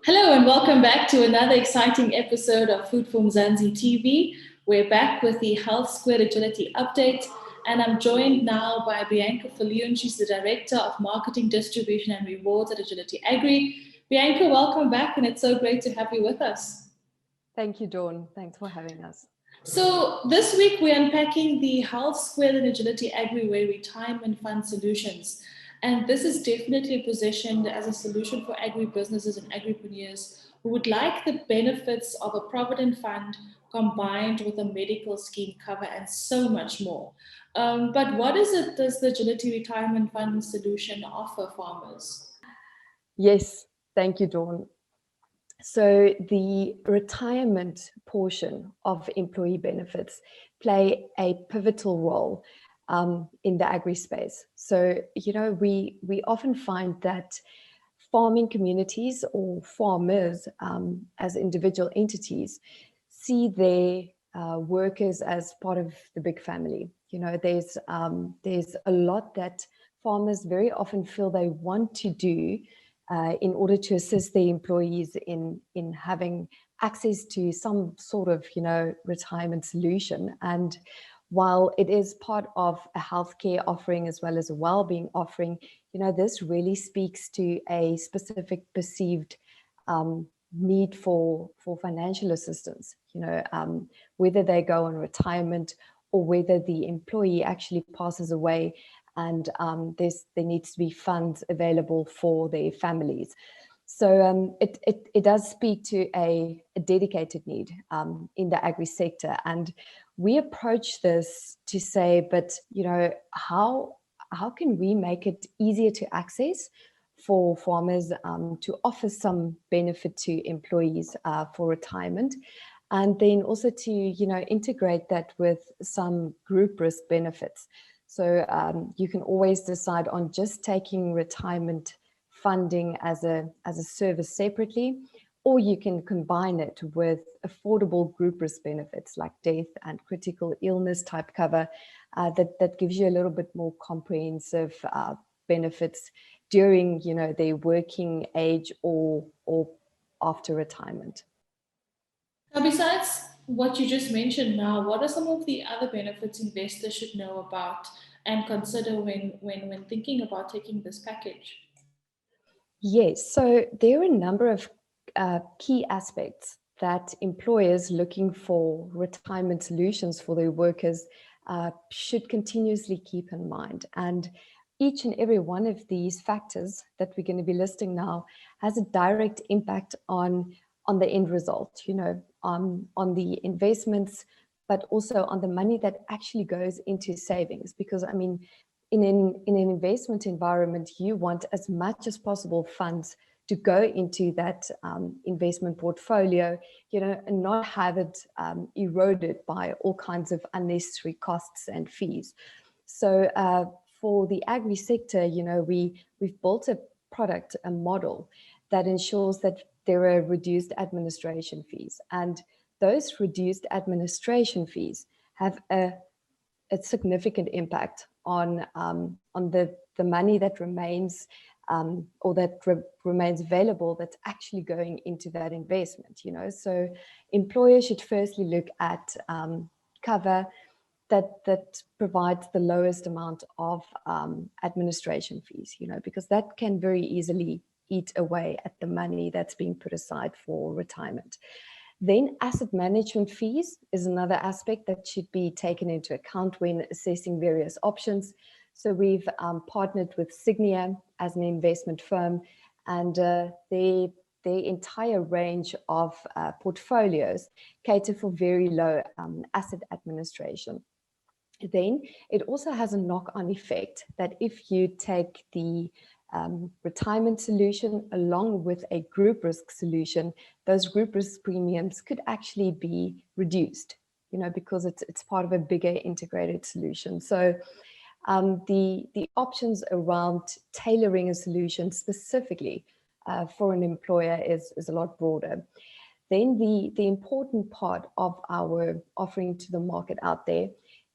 Hello and welcome back to another exciting episode of Food for Mzansi TV. We're back with the Health Squared Agility update, and I'm joined now by Bianca Viljoen. She's the Director of Marketing, Distribution and Rewards at Agility Agri. Bianca, welcome back, and it's so great to have you with us. Thank you, Dawn. Thanks for having us. So this week we're unpacking the Health Squared and Agility Agri retirement fund solutions. And this is definitely positioned as a solution for agribusinesses and agripreneurs who would like the benefits of a provident fund combined with a medical scheme cover and so much more. But what is it does the Agility Retirement Fund solution offer farmers? Yes, thank you, Dawn. So the retirement portion of employee benefits play a pivotal role in the agri space. So, we often find that farming communities or farmers as individual entities see their workers as part of the big family. There's a lot that farmers very often feel they want to do in order to assist their employees in having access to some sort of, retirement solution. And while it is part of a healthcare offering as well as a well-being offering, this really speaks to a specific perceived need for financial assistance, whether they go on retirement or whether the employee actually passes away and there needs to be funds available for their families. So it does speak to a dedicated need in the agri sector. And we approach this to say, but how can we make it easier to access for farmers to offer some benefit to employees for retirement, and then also to integrate that with some group risk benefits. So you can always decide on just taking retirement funding as a service separately, or you can combine it with affordable group risk benefits like death and critical illness type cover that gives you a little bit more comprehensive benefits during their working age or after retirement. Now, besides what you just mentioned now, what are some of the other benefits investors should know about and consider when thinking about taking this package? Yes, so there are a number of key aspects that employers looking for retirement solutions for their workers should continuously keep in mind. And each and every one of these factors that we're going to be listing now has a direct impact on the end result, on the investments, but also on the money that actually goes into savings. Because, I mean, in an investment environment, you want as much as possible funds to go into that investment portfolio, and not have it eroded by all kinds of unnecessary costs and fees. So for the agri sector, we've built a product, a model that ensures that there are reduced administration fees, and those reduced administration fees have a significant impact on the money that remains or that remains available that's actually going into that investment. So employers should firstly look at cover that provides the lowest amount of administration fees, because that can very easily eat away at the money that's being put aside for retirement. Then asset management fees is another aspect that should be taken into account when assessing various options. So we've partnered with Signia as an investment firm, and their entire range of portfolios cater for very low asset administration. Then it also has a knock-on effect that if you take the retirement solution along with a group risk solution, those group risk premiums could actually be reduced, because it's part of a bigger integrated solution. So the options around tailoring a solution specifically for an employer is a lot broader. Then the important part of our offering to the market out there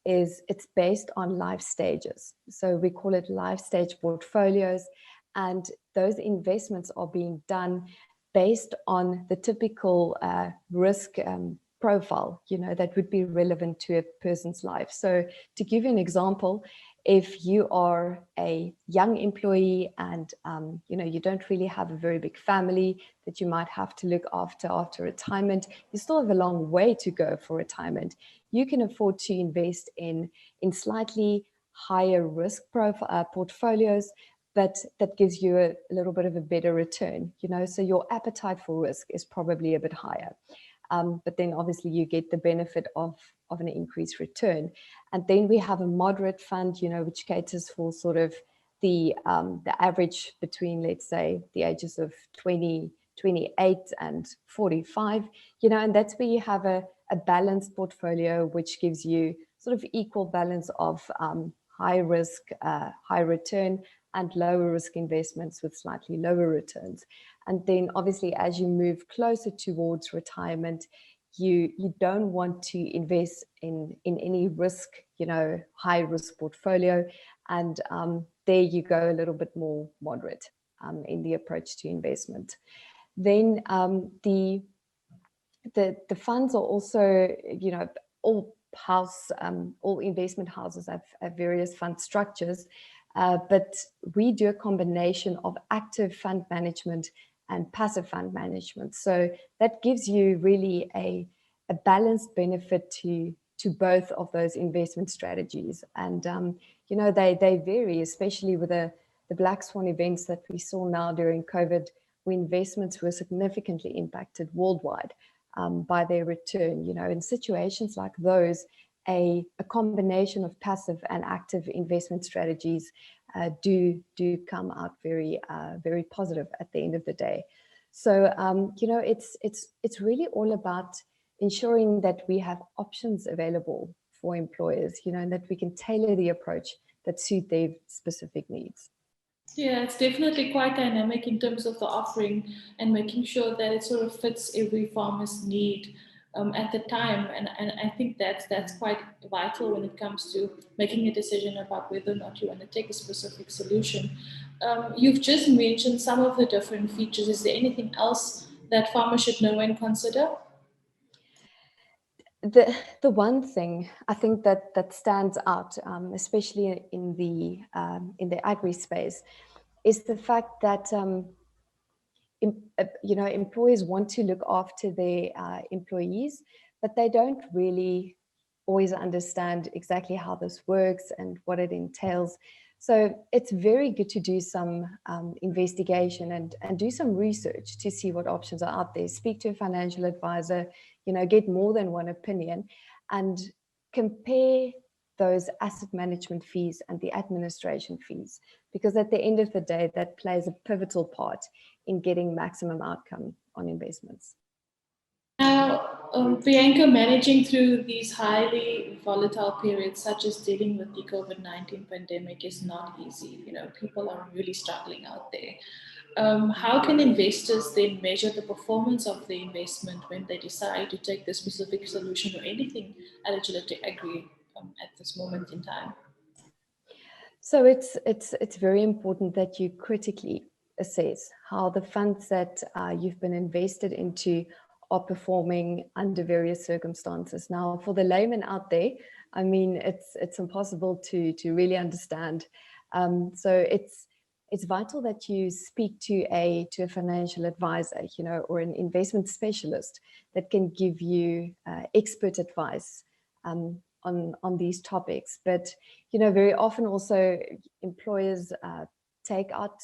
is it's based on life stages. So we call it life stage portfolios, and those investments are being done based on the typical risk profile, that would be relevant to a person's life. So to give you an example, if you are a young employee and you don't really have a very big family that you might have to look after retirement, you still have a long way to go for retirement. You can afford to invest in slightly higher risk portfolios, but that gives you a little bit of a better return, so your appetite for risk is probably a bit higher. But then obviously you get the benefit of an increased return. And then we have a moderate fund, which caters for sort of the average between, let's say, the ages of 28 and 45, and that's where you have a balanced portfolio, which gives you sort of equal balance of high risk, high return, and lower risk investments with slightly lower returns. And then obviously as you move closer towards retirement, you don't want to invest in any risk, high risk portfolio. And there you go a little bit more moderate in the approach to investment. Then the funds are also, all investment houses have various fund structures, but we do a combination of active fund management and passive fund management. So that gives you really a balanced benefit to both of those investment strategies. And, they vary, especially with the black swan events that we saw now during COVID, where investments were significantly impacted worldwide by their return. In situations like those, a combination of passive and active investment strategies do come out very positive at the end of the day. So it's really all about ensuring that we have options available for employers, and that we can tailor the approach that suit their specific needs. Yeah, it's definitely quite dynamic in terms of the offering and making sure that it sort of fits every farmer's need at the time. And I think that's quite vital when it comes to making a decision about whether or not you want to take a specific solution. You've just mentioned some of the different features. Is there anything else that farmers should know and consider? The one thing I think that stands out, especially in the agri space, is the fact that employers want to look after their employees, but they don't really always understand exactly how this works and what it entails. So it's very good to do some investigation and do some research to see what options are out there. Speak to a financial advisor, get more than one opinion, and compare those asset management fees and the administration fees, because at the end of the day, that plays a pivotal part in getting maximum outcome on investments. Now, Bianca, managing through these highly volatile periods, such as dealing with the COVID-19 pandemic, is not easy. People are really struggling out there. How can investors then measure the performance of the investment when they decide to take the specific solution or anything at Agility Agri at this moment in time? So it's very important that you critically assess how the funds that you've been invested into are performing under various circumstances. Now, for the layman out there, I mean, it's impossible to really understand. So it's vital that you speak to a financial advisor, or an investment specialist that can give you expert advice on these topics. But very often also employers take out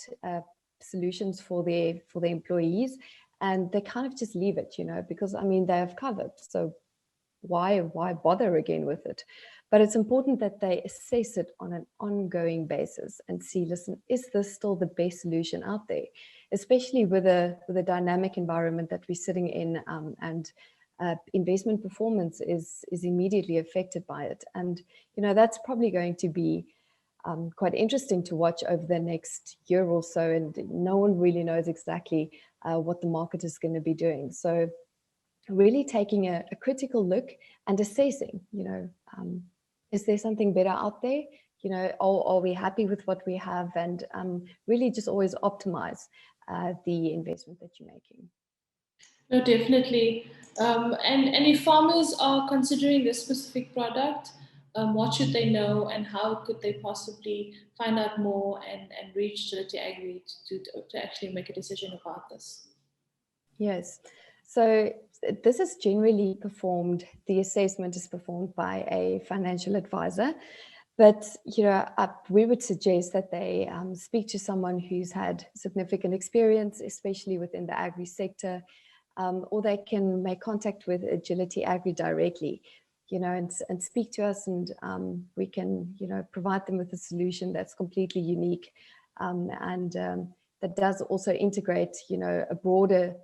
solutions for their employees, and they kind of just leave it, because I mean they have covered, so why bother again with it? But it's important that they assess it on an ongoing basis and see, listen, is this still the best solution out there, especially with a dynamic environment that we're sitting in, and investment performance is immediately affected by it. And that's probably going to be quite interesting to watch over the next year or so, and no one really knows exactly what the market is going to be doing. So really taking a critical look and assessing, is there something better out there? Are we happy with what we have? And really just always optimize the investment that you're making. No, definitely. And if farmers are considering this specific product, what should they know and how could they possibly find out more and reach Agility Agri to actually make a decision about this? Yes. So this is generally performed, the assessment is performed by a financial advisor. But, we would suggest that they speak to someone who's had significant experience, especially within the agri sector, or they can make contact with Agility Agri directly, and speak to us, and we can, provide them with a solution that's completely unique, and that does also integrate, a broader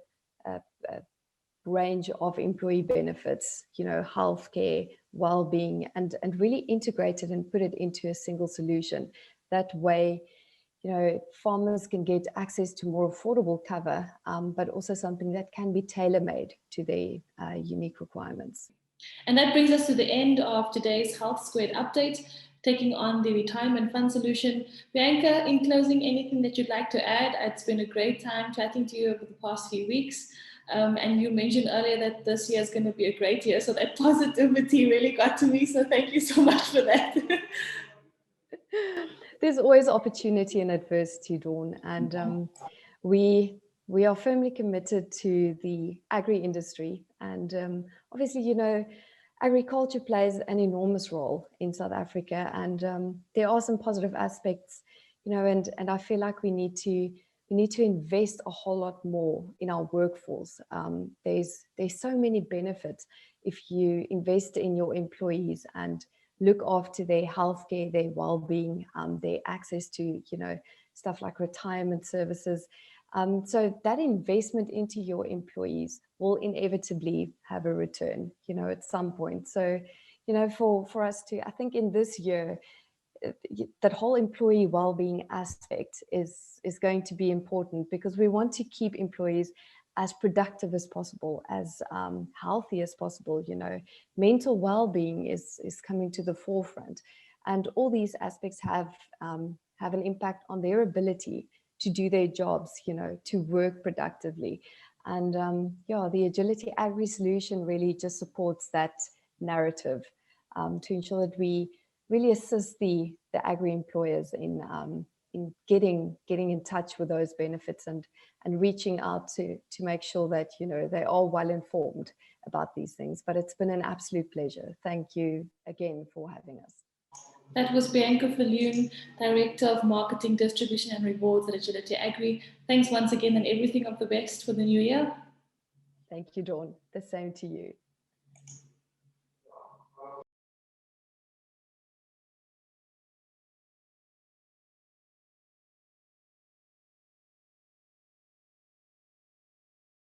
range of employee benefits, healthcare, well-being, and really integrate it and put it into a single solution. That way, farmers can get access to more affordable cover, but also something that can be tailor-made to their unique requirements. And that brings us to the end of today's Health Squared update, taking on the retirement fund solution. Bianca, in closing, anything that you'd like to add? It's been a great time chatting to you over the past few weeks. And you mentioned earlier that this year is going to be a great year. So that positivity really got to me. So thank you so much for that. There's always opportunity in adversity, Dawn. And we are firmly committed to the agri industry. And obviously, agriculture plays an enormous role in South Africa. And there are some positive aspects, and I feel like we need to invest a whole lot more in our workforce. There's so many benefits if you invest in your employees and look after their healthcare, their well-being, their access to, stuff like retirement services. So that investment into your employees will inevitably have a return, at some point. So, for us to, I think in this year, that whole employee well-being aspect is going to be important, because we want to keep employees as productive as possible, as healthy as possible. Mental well-being is coming to the forefront, and all these aspects have an impact on their ability to do their jobs, to work productively. And the Agility Agri solution really just supports that narrative, to ensure that we really assist the agri employers in getting in touch with those benefits and reaching out to make sure that they are well informed about these things. But it's been an absolute pleasure. Thank you again for having us. That was Bianca Viljoen, Director of Marketing, Distribution and Rewards at Agility Agri. Thanks once again, and everything of the best for the new year. Thank you, Dawn. The same to you.